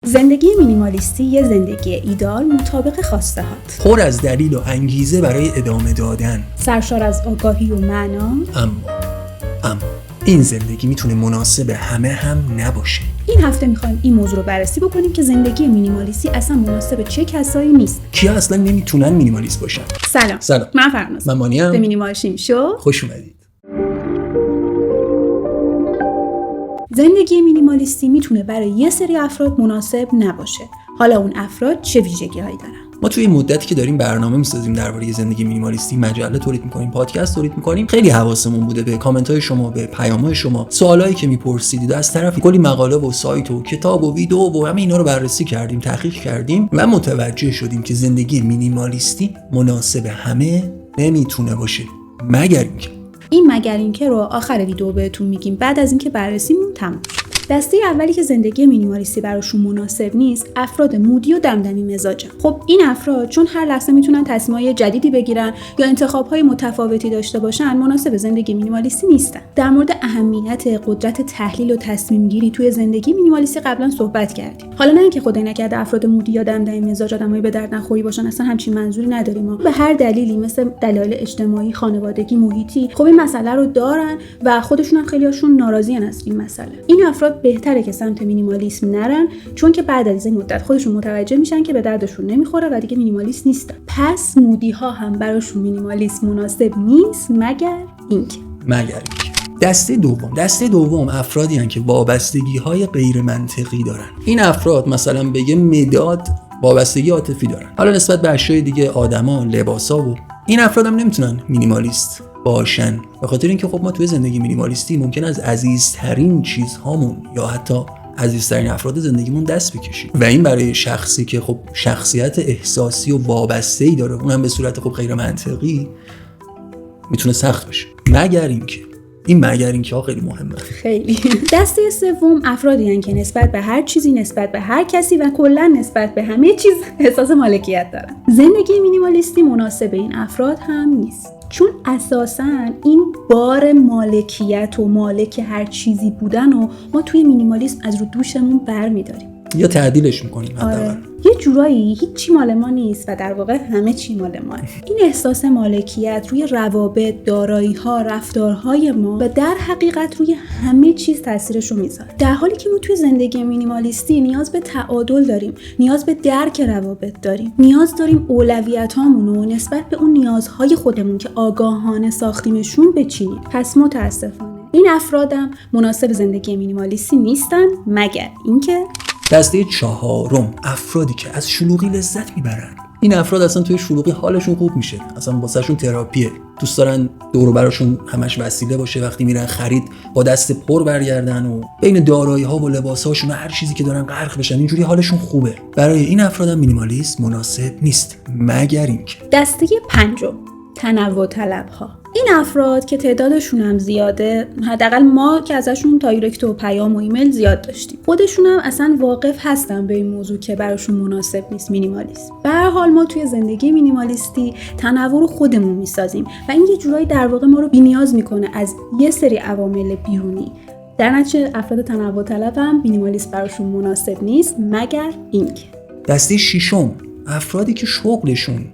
زندگی مینیمالیستی یه زندگی ایدئال مطابق خواسته هات، پر از دلیل و انگیزه برای ادامه دادن، سرشار از آگاهی و معنا. اما این زندگی میتونه مناسب همه هم نباشه. این هفته میخوایم این موضوع رو بررسی بکنیم که زندگی مینیمالیستی اصلا مناسب چه کسایی نیست. کیا اصلا نمیتونن مینیمالیست باشن؟ سلام. من فرناز. من مانیم. به مینیمالشیم شو خوش اومدید. زندگی مینیمالیستی میتونه برای یه سری افراد مناسب نباشه. حالا اون افراد چه ویژگی‌هایی دارن؟ ما توی این مدتی که داریم برنامه می‌سازیم درباره زندگی مینیمالیستی، مجله تولید می‌کنیم، پادکست تولید می‌کنیم، خیلی حواسمون بوده به کامنت‌های شما، به پیام‌های شما، سوالایی که می‌پرسیدید. از طرفی کلی مقاله و سایت و کتاب و ویدیو و همه اینا رو بررسی کردیم، تحقیق کردیم و متوجه شدیم که زندگی مینیمالیستی مناسب همه نمیتونه باشه، مگر اینکه رو آخر ویدیو بهتون میگیم بعد از اینکه بررسیمون تموم. دسته اولی که زندگی مینیمالیستی براشون مناسب نیست، افراد مودی و دمدمی مزاجن. خب این افراد چون هر لحظه میتونن تصمیمای جدیدی بگیرن یا انتخابهای متفاوتی داشته باشن، مناسب زندگی مینیمالیستی نیستن. در مورد اهمیت قدرت تحلیل و تصمیم گیری توی زندگی مینیمالیستی قبلا صحبت کردیم. حالا نه اینکه خدای نکرده افراد مودی یا دمدمی مزاج آدمای به درد نخوری باشن، اصلا همچین منظوری نداریم. ما به هر دلیلی مثل دلایل اجتماعی، خانوادگی، محیطی خب این مسئله رو دارن و خودشون هم خیلیاشون ناراضیان از این مسئله. این افراد بهتره که سمت مینیمالیسم نرن، چون که بعد از این مدت خودشون متوجه میشن که به دردشون نمیخوره و دیگه مینیمالیست نیستن. پس مودی ها هم براشون مینیمالیسم مناسب نیست مگر اینکه دسته دوم افرادی هستند که وابستگی‌های غیر منطقی دارن. این افراد مثلا به یه مداد وابستگی عاطفی دارن، حالا نسبت به اشیاء دیگه، آدما، لباسا، و این افراد هم نمیتونن مینیمالیست باشن، به خاطر اینکه خب ما توی زندگی مینیمالیستی ممکن از عزیزترین چیزهامون یا حتی عزیزترین افراد زندگیمون دست بکشیم و این برای شخصی که خب شخصیت احساسی و وابسته‌ای داره، اونم به صورت خب غیر منطقی، میتونه سخت باشه. مگر اینکه خیلی مهمه. خیلی. دسته سوم افرادی هستند که نسبت به هر چیزی، نسبت به هر کسی و کلا نسبت به همه چیز احساس مالکیت دارن. زندگی مینیمالیستی مناسب این افراد هم نیست، چون اساساً این بار مالکیت و مالک هر چیزی بودن و ما توی مینیمالیسم از رو دوشمون برمی‌داریم یا تعدیلش میکنیم. یه جورایی هیچی مال ما نیست و در واقع همه چی مال ماه. این احساس مالکیت روی روابط، دارایی‌ها، رفتارهای ما و در حقیقت روی همه چیز تاثیرش رو میذاره. در حالی که ما توی زندگی مینیمالیستی نیاز به تعادل داریم، نیاز به درک روابط داریم، نیاز داریم اولویتامون رو نسبت به اون نیازهای خودمون که آگاهانه ساختیمشون بچینیم. پس متاسفانه این افرادم مناسب زندگی مینیمالیستی نیستن مگر اینکه دسته چهارم افرادی که از شلوغی لذت میبرن. این افراد اصلا توی شلوغی حالشون خوب میشه، اصلا واسهشون تراپیه. دوست دارن دور و براشون همش وسیله باشه، وقتی میرن خرید با دست پر برگردن و بین دارایی‌ها و لباساشون و هر چیزی که دارن غرق بشن، اینجوری حالشون خوبه. برای این افرادم مینیمالیسم مناسب نیست مگر اینکه دسته پنجم تنوع طلب‌ها. این افراد که تعدادشون هم زیاده، حداقل ما که ازشون دایرکت و پیام و ایمیل زیاد داشتیم، خودشون هم اصلا واقف هستن به این موضوع که براشون مناسب نیست مینیمالیسم. به هر حال ما توی زندگی مینیمالیستی تنوع رو خودمون میسازیم و این یه جورایی در واقع ما رو بی‌نیاز میکنه از یه سری عوامل بیرونی. در نتیجه افراد تنوع طلب هم مینیمالیسم براشون مناسب نیست مگر اینکه دسته ششم افرادی که شغلشون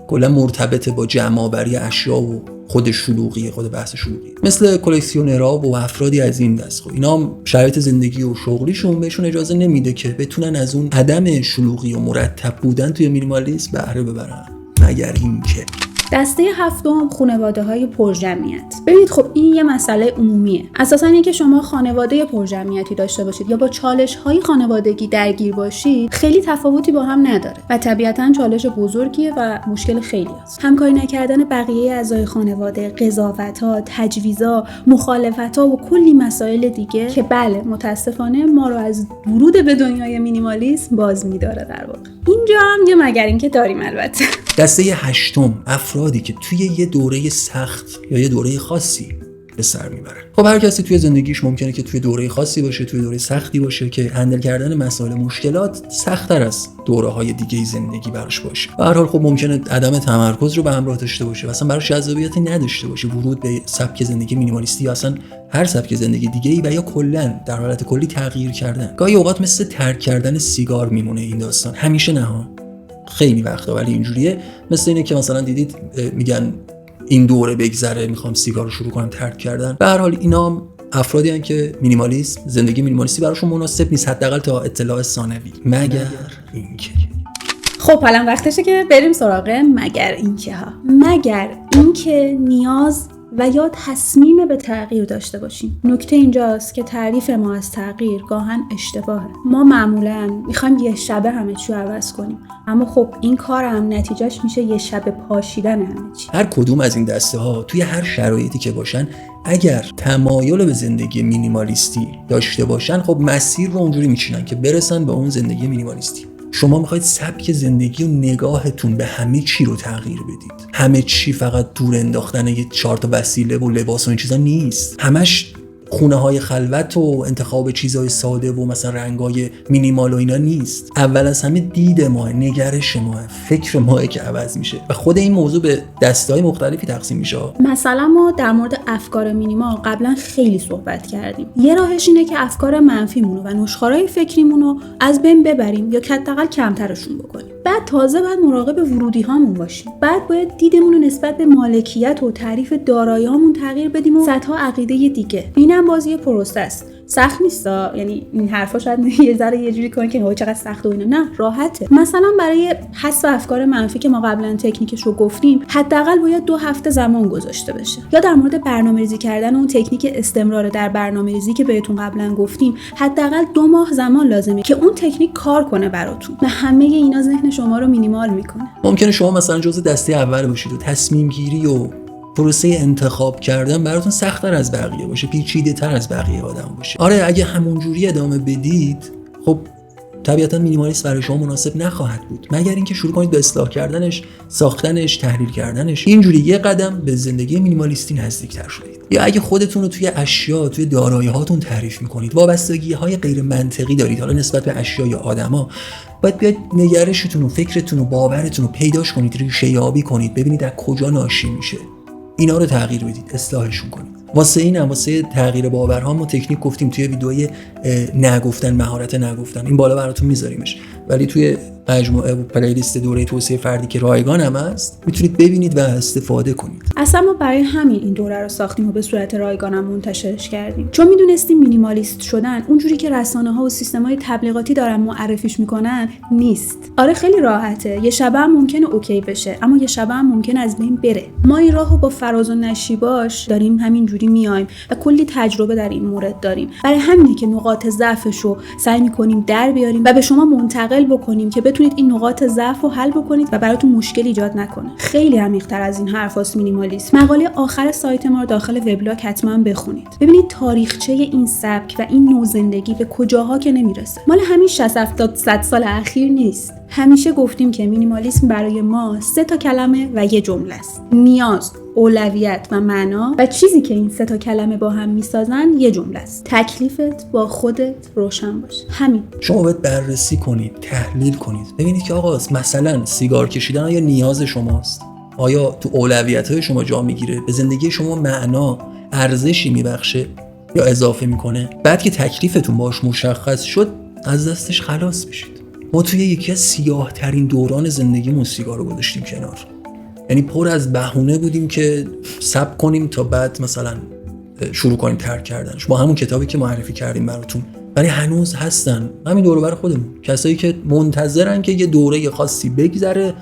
کلا مرتبط با جمع‌آوری اشیا و خود شلوغی، خود بحث شلوغی، مثل کلکسیونرها و افرادی از این دست. خب اینا هم شرایط زندگی و شغلیشون بهشون اجازه نمیده که بتونن از اون عدم شلوغی و مرتب بودن توی مینیمالیسم بهره ببرن مگر اینکه دسته هفتم خانواده‌های پرجمعیت. ببینید خب این یه مسئله عمومیه. اساساً اینکه شما خانواده پرجمعیتی داشته باشید یا با چالش‌های خانوادگی درگیر باشید خیلی تفاوتی با هم نداره و طبیعتاً چالش بزرگیه و مشکل خیلی هست. همکاری نکردن بقیه اعضای خانواده، قضاوت‌ها، تجویزها، مخالفت‌ها و کلی مسائل دیگه که بله متأسفانه ما رو از ورود به دنیای مینیمالیسم باز می‌داره در واقع. اینجا هم یه مگر اینکه داریم البته. دسته هشتم افرادی که توی یه دوره سخت یا یه دوره خاصی به سر میبرن. خب هر کسی توی زندگیش ممکنه که توی دوره خاصی باشه، توی دوره سختی باشه که هندل کردن مسائل مشکلات سخت‌تر از دوره‌های دیگه زندگی براش باشه. به هر حال خب ممکنه عدم تمرکز رو به همراه داشته باشه، اصلا براش جذابیتی نداشته باشه ورود به سبک زندگی مینیمالیستی یا اصلا هر سبک زندگی دیگه‌ای و یا کلاً در حالت کلی تغییر کردن. گاهی اوقات مثل ترک کردن سیگار میمونه این داستان، همیشه نه ها، خیلی وقتا ولی اینجوریه. مثل اینه که مثلا دیدید میگن این دوره بگذره میخوام سیگار رو شروع کنم ترک کردن. به هر حال اینا هم افرادی هستن که مینیمالیسم، زندگی مینیمالیستی براشون مناسب نیست، حداقل تا اطلاع ثانوی. مگر اینکه خب الان وقتشه که بریم سراغ مگر اینکه ها. مگر اینکه نیاز و یا تصمیم به تغییر داشته باشیم. نکته اینجاست که تعریف ما از تغییر گاهن اشتباهه. ما معمولاً میخوایم یه شبه همه چی رو عوض کنیم، اما خب این کار هم نتیجهش میشه یه شب پاشیدن همه چی. هر کدوم از این دسته ها توی هر شرایطی که باشن، اگر تمایل به زندگی مینیمالیستی داشته باشن، خب مسیر رو اونجوری میچینن که برسن به اون زندگی مینیمالیستی. شما میخواید سبک زندگی و نگاهتون به همه چی رو تغییر بدید. همه چی فقط دور انداختن یه 4 تا وسیله و لباس و این چیزا نیست. همش خونه های خلوت و انتخاب چیزهای ساده و مثلا رنگای مینیمال و اینا نیست. اول از همه دید ما، نگرش ما، فکر ما که عوض میشه و خود این موضوع به دسته‌های مختلفی تقسیم میشه. مثلا ما در مورد افکار مینیمال قبلا خیلی صحبت کردیم. یه راهش اینه که افکار منفیمونو و نشخوارهای فکریمونو از بین ببریم یا حداقل کمترشون بکنیم. بعد تازه باید مراقب ورودی هامون باشیم. بعد باید دیدمون رو نسبت به مالکیت و تعریف دارایی هامون تغییر بدیم و صدها عقیده دیگه. اینم بازی پروسه است. سخت نیستا، یعنی این حرفا شاید یه ذره یه جوری کنه که وای چقدر سخته و اینا. نه، راحته. مثلا برای حذف افکار منفی که ما قبلا تکنیکش رو گفتیم، حداقل باید 2 هفته زمان گذاشته بشه. یا در مورد برنامه‌ریزی کردن اون تکنیک استمرار در برنامه‌ریزی که بهتون قبلا گفتیم، حداقل 2 ماه زمان لازمه که اون تکنیک کار کنه براتون. و همه اینا ذهن شما رو مینیمال میکنه. ممکنه شما مثلا جزء دسته اول باشید و تصمیم گیری و پروسه انتخاب کردن براتون سخت‌تر از بقیه باشه، پیچیده‌تر از بقیه آدم باشه. آره، اگه همونجوری ادامه بدید، خب طبیعتا مینیمالیسم برای شما مناسب نخواهد بود، مگر اینکه شروع کنید به اصلاح کردنش، ساختنش، تحلیل کردنش. اینجوری یه قدم به زندگی مینیمالیستی نزدیک‌تر شدید. یا اگه خودتون رو توی اشیا، توی دارایی‌هاتون تعریف می‌کنید، وابستگی‌های غیر منطقی دارید، حالا نسبت به اشیا یا آدما، باید بیاید نگرشتون و فکرتون و باورتون رو پیداش کنید، ریشه‌یابی کنید، ببینید از کجا ناشی میشه. اینا رو تغییر بدید، اصلاحشون کنید. واسه تغییر باورها ما تکنیک گفتیم توی ویدیوی نگفتن، مهارت نگفتن، این بالا براتون میذاریمش، ولی توی مجموعه و پلیلیست دوره توسعه فردی که رایگان هم هست میتونید ببینید و استفاده کنید. اصلا ما برای همین این دوره رو ساختیم و به صورت رایگان هم منتشرش کردیم، چون میدونستیم مینیمالیست شدن اونجوری که رسانه‌ها و سیستم‌های تبلیغاتی دارن معرفیش میکنن نیست. آره خیلی راحته، یه شبه هم ممکنه اوکی بشه، اما یه شبه هم ممکنه از بین بره. ما این راهو با فراز و نشیباش داریم همینجوری میایم و کلی تجربه در این مورد داریم. برای همینه که نقاط ضعفش رو سعی میکنیم در بیاریم و به شما منتقل بکنیم که بتونید این نقاط ضعف رو حل بکنید و براتون مشکل ایجاد نکنه. خیلی عمیق‌تر از این حرفاست مینیمالیسم. مقاله آخر سایت ما رو داخل وبلاگ حتما بخونید. ببینید تاریخچه این سبک و این نوع زندگی به کجاها که نمیرسه. مال همین 60-70 سال اخیر نیست. همیشه گفتیم که مینیمالیسم برای ما 3 تا کلمه و یه جمله است: نیاز، اولویت و معنا، و چیزی که این 3 تا کلمه با هم میسازن یه جمله است: تکلیفت با خودت روشن باشه. همین. شما باید بررسی کنید، تحلیل کنید، ببینید که آقا مثلا سیگار کشیدن آیا نیاز شماست؟ آیا تو اولویت‌های شما جا میگیره؟ به زندگی شما معنا، ارزشی میبخشه یا اضافه میکنه؟ بعد که تکلیفتون باش مشخص شد، از دستش خلاص بشید. ما توی یکی از سیاه ترین دوران زندگیمون سیگار رو گذاشتیم کنار. یعنی پر از بهونه بودیم که صبر کنیم تا بعد مثلا شروع کنیم ترک کردنش. با همون کتابی که معرفی کردیم براتون، ولی هنوز هستن همین دور و بر خودمون کسایی که منتظرن که یه دوره خاصی بگذره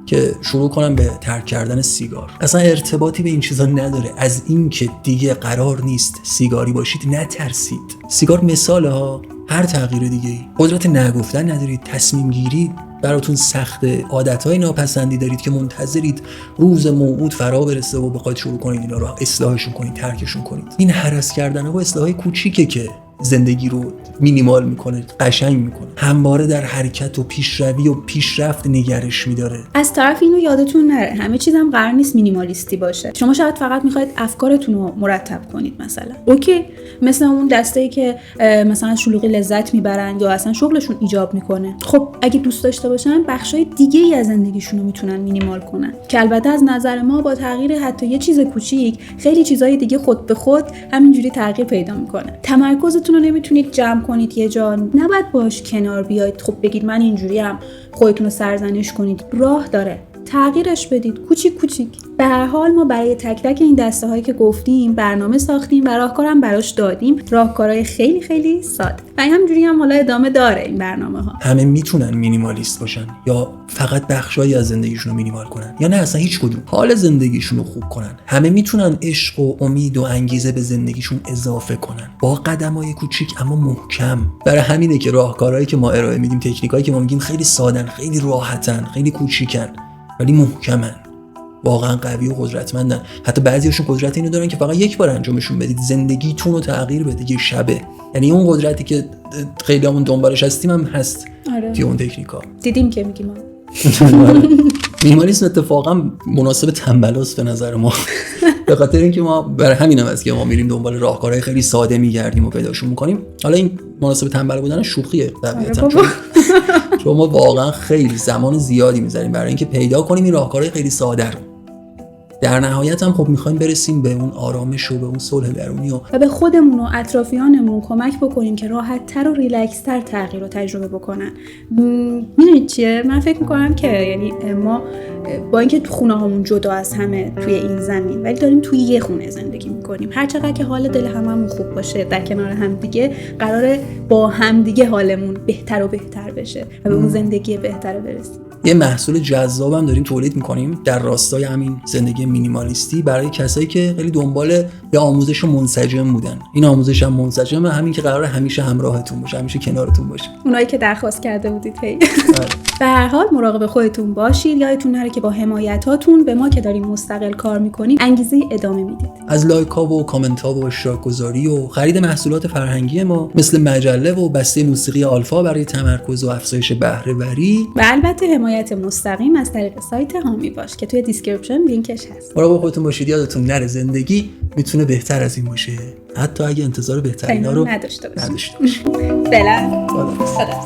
که شروع کنن به ترک کردن سیگار. اصلا ارتباطی به این چیزا نداره. از این که دیگه قرار نیست سیگاری باشید نترسید. سیگار مثاله ها، هر تغییر دیگه‌ای. قدرت نگفتن ندارید، تصمیم گیری براتون سخته، عادت‌های ناپسندی دارید که منتظرید روز موعود فرا برسه و بخواید شروع کنید اینا رو اصلاحشون کنید، ترکشون کنید. این هرس کردن‌ها و اصلاحای کوچیکه که زندگی رو مینیمال میکنه، قشنگ میکنه، همواره در حرکت و پیشروی و پیشرفت نگرش میداره. از طرف اینو یادتون نره همه چیزم قرار نیست مینیمالیستی باشه. شما شاید فقط میخواید افکارتون رو مرتب کنید مثلا. اوکی، مثل اون دسته‌ای که مثلا از شلوغی لذت میبرن یا اصلا شغلشون ایجاب میکنه. خب اگه دوست داشته باشن بخشای دیگه‌ای از زندگیشون رو میتونن مینیمال کنن. که البته از نظر ما با تغییر حتی یه چیز کوچیک خیلی چیزای دیگه خود به خود همینجوری تغییر پیدا میکنه. تمرکزتون رو نمیتونید جمع کنید یه جا، نباید باش کنار بیاید خب بگید من اینجوریم، خودتون رو سرزنش کنید. راه داره، تغییرش بدید کوچیک کوچیک. به هر حال ما برای تک تک این دسته هایی که گفتیم برنامه ساختیم و راهکارم براش دادیم، راهکارهای خیلی خیلی ساده. و همینجوری هم حالا ادامه داره این برنامه ها. همه میتونن مینیمالیست باشن یا فقط بخشایی از زندگیشون رو مینیمال کنن یا نه اصلا هیچ کدوم، حال زندگیشون رو خوب کنن. همه میتونن عشق و امید و انگیزه به زندگیشون اضافه کنن با قدم‌های کوچیک اما محکم. برای همینه که راهکارهایی که ما ارائه میدیم، تکنیکایی که ما میگیم خیلی سادن، خیلی راحتن، خیلی کوچیکن ولی محکمن، واقعا قوی و قدرتمندن. حتی بعضیاشون قدرت اینو دارن که فقط یک بار انجامشون بدید زندگیتون رو تغییر بده یه شبه. یعنی اون قدرتی که خیلیامون دنبالش هستیم هم هست. آره. توی اون تکنیکا دیدیم که میگیم مینیمالیسم اتفاقا مناسب تنبلاست به نظر ما. به خاطر اینکه ما برای همینم است که ما میریم دنبال راهکارهای خیلی ساده میگردیم و پیداشون میکنیم. حالا این مناسب تنبل بودن شوخیه طبیعتا، چون ما واقعا خیلی زمان زیادی میذاریم برای اینکه پیدا کنیم این راهکارهای خیلی ساده رو. در نهایت هم خب میخوایم برسیم به اون آرامش و به اون صلح درونی و به خودمون و اطرافیانمون کمک بکنیم که راحت‌تر و ریلکس‌تر تغییر رو تجربه بکنن. میدونید چیه؟ من فکر میکنم که یعنی ما با اینکه تو خونه هامون جدا از همه توی این زمین ولی داریم توی یه خونه زندگی میکنیم. هر چقدر که حال دل هممون خوب باشه در کنار هم دیگه، قراره با هم دیگه حالمون بهتر و بهتر بشه و به اون زندگی بهتر برسیم. یه محصول جذابم داریم تولید میکنیم در راستای همین زندگی مینیمالیستی برای کسایی که خیلی دنبال یه آموزش منسجم بودن. این آموزش هم منسجمه، همین که قراره همیشه همراهتون باشه، همیشه کنارتون باشه. اونایی که درخواست کرده بودید هی. به هر حال مراقب خودتون باشید. یادتون نره که با حمایتاتون به ما که داریم مستقل کار میکنیم انگیزه ادامه میدید. از لایک ها و کامنت ها و اشتراک گذاری و خرید محصولات فرهنگی ما مثل مجله و بسته موسیقی آلفا برای تمرکز و افزایش بهره وری و البته حمایت مستقیم از طریق سایت هامی باش که توی دیسکریپشن لینکش هست. مراقب خودتون باشید. یادتون نره زندگی میتونه بهتر از این باشه، حتی اگه انتظار بهترینا رو نداشته باشید. فعلا خدا